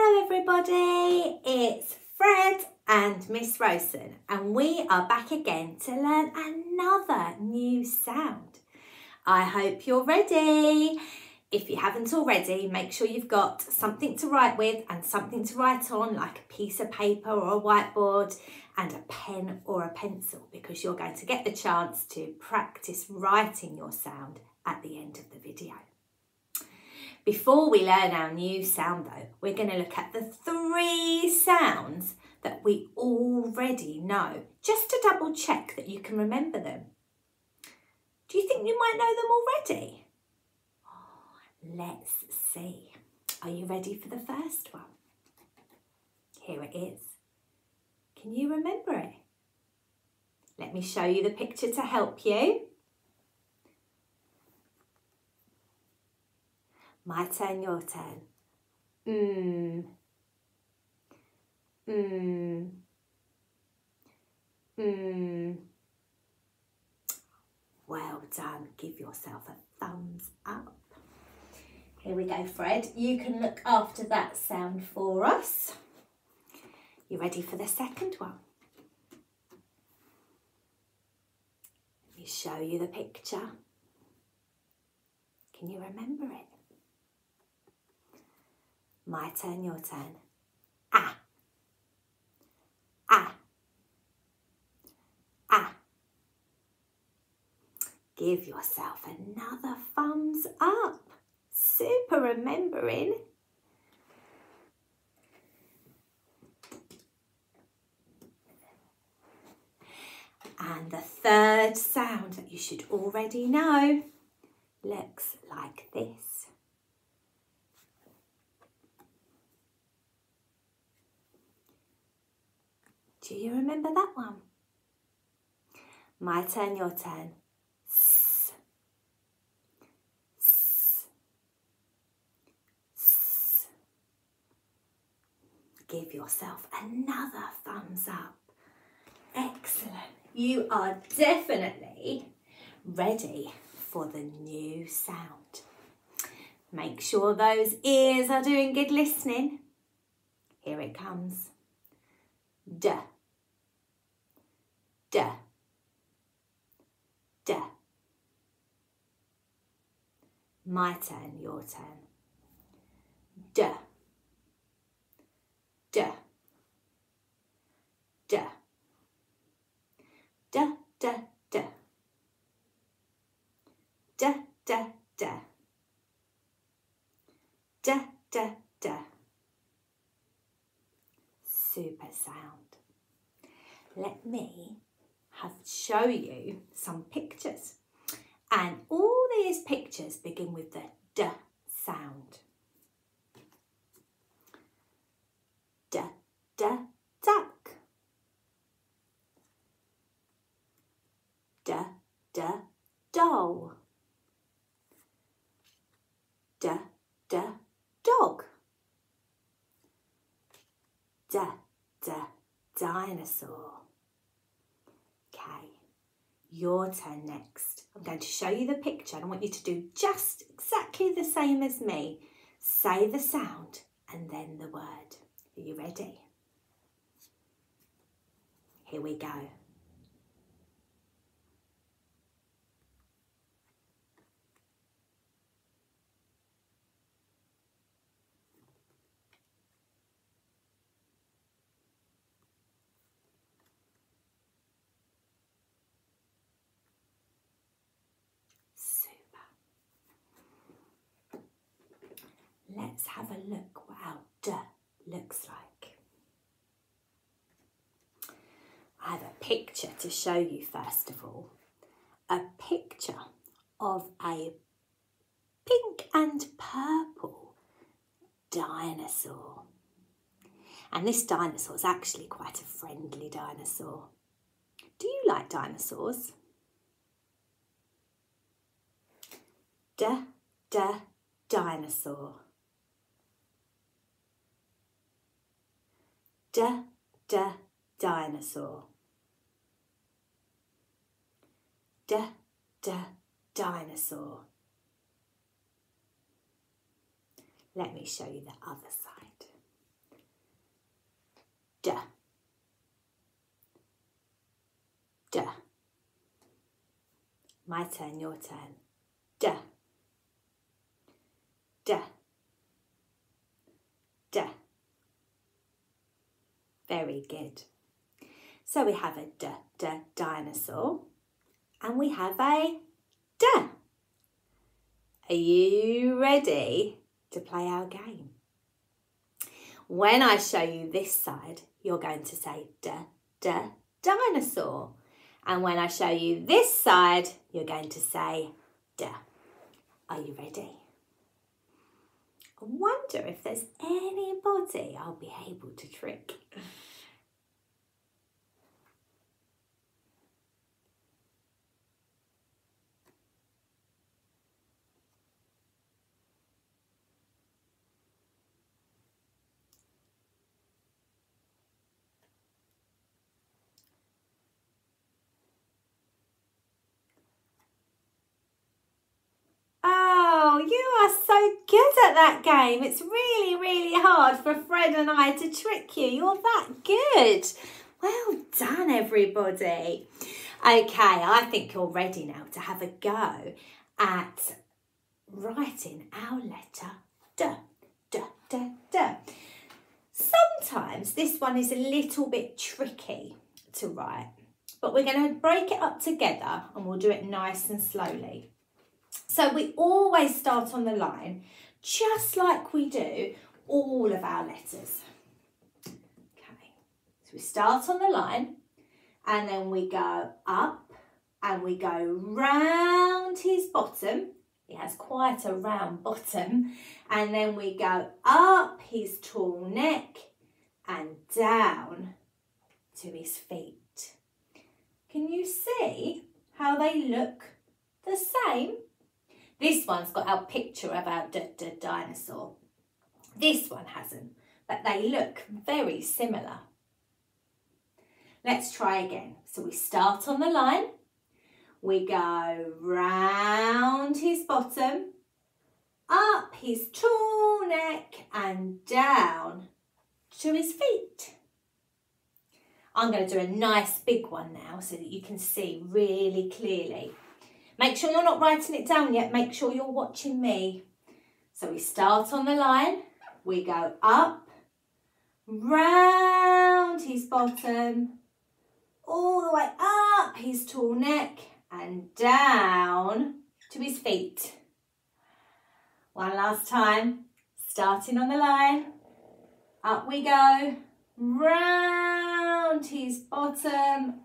Hello everybody, it's Fred and Miss Rosen and we are back again to learn another new sound. I hope you're ready. If you haven't already, make sure you've got something to write with and something to write on, like a piece of paper or a whiteboard and a pen or a pencil, because you're going to get the chance to practice writing your sound at the end of the video. Before we learn our new sound though, we're going to look at the 3 sounds that we already know, just to double check that you can remember them. Do you think you might know them already? Let's see. Are you ready for the first one? Here it is. Can you remember it? Let me show you the picture to help you. My turn, your turn. Well done. Give yourself a thumbs up. Here we go, Fred. You can look after that sound for us. You ready for the second one? Let me show you the picture. Can you remember it? My turn, your turn. Ah. Ah. Ah. Give yourself another thumbs up. Super remembering. And the third sound that you should already know looks like this. Do you remember that one? My turn, your turn. S. S. S. Give yourself another thumbs up. Excellent. You are definitely ready for the new sound. Make sure those ears are doing good listening. Here it comes. D. D. D. My turn, your turn. D. D. D. D. D. D. D. D. D. D. D. D. Super sound. Let me show you some pictures. And all these pictures begin with the D sound. D, D, duck. D, D, doll. D, D, dog. D, D, dinosaur. Okay, your turn next. I'm going to show you the picture and I want you to do just exactly the same as me. Say the sound and then the word. Are you ready? Here we go. Let's have a look what our D looks like. I have a picture to show you first of all. A picture of a pink and purple dinosaur. And this dinosaur is actually quite a friendly dinosaur. Do you like dinosaurs? D, D, dinosaur. D, D, dinosaur. D, D, dinosaur. Let me show you the other side. My turn, your turn. D. D. D. Very good. So we have a D, D, dinosaur, and we have a D. Are you ready to play our game? When I show you this side, you're going to say D, D, dinosaur. And when I show you this side, you're going to say D. Are you ready? I wonder if there's anybody I'll be able to trick. Oh, you are so good at that game. It's really, really hard for Fred and I to trick you. You're that good. Well done, everybody. Okay, I think you're ready now to have a go at writing our letter D, D, D, D. Sometimes this one is a little bit tricky to write, but we're going to break it up together and we'll do it nice and slowly. So we always start on the line, just like we do all of our letters. Okay, so we start on the line and then we go up and we go round his bottom. He has quite a round bottom. And then we go up his tall neck and down to his feet. Can you see how they look the same? This one's got our picture of our dinosaur. This one hasn't, but they look very similar. Let's try again. So we start on the line. We go round his bottom, up his tall neck and down to his feet. I'm going to do a nice big one now so that you can see really clearly. Make sure you're not writing it down yet. Make sure you're watching me. So we start on the line. We go up, round his bottom, all the way up his tall neck and down to his feet. One last time. Starting on the line. Up we go, round his bottom,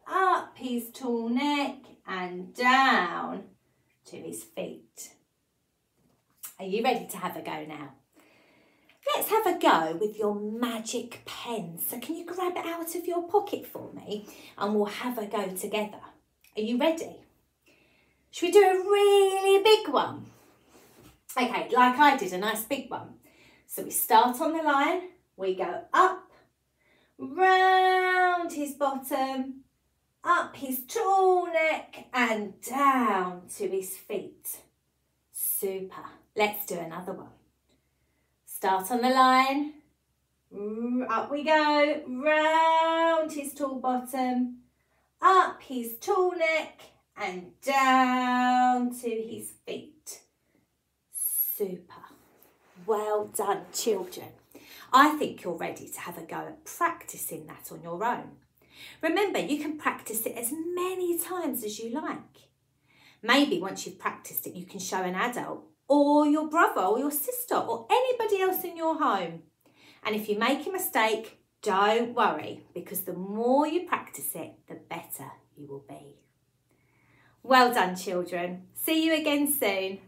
up his tall neck and down to his feet. Are you ready to have a go now? Let's have a go with your magic pen. So can you grab it out of your pocket for me and we'll have a go together. Are you ready? Should we do a really big one? Okay, like I did, a nice big one. So we start on the line, we go up, round his bottom, up his tall neck and down to his feet. Super. Let's do another one. Start on the line, up we go, round his tall bottom, up his tall neck and down to his feet. Super. Well done, children. I think you're ready to have a go at practicing that on your own. Remember, you can practice it as many times as you like. Maybe once you've practiced it, you can show an adult or your brother or your sister or anybody else in your home. And if you make a mistake, don't worry, because the more you practice it, the better you will be. Well done, children. See you again soon.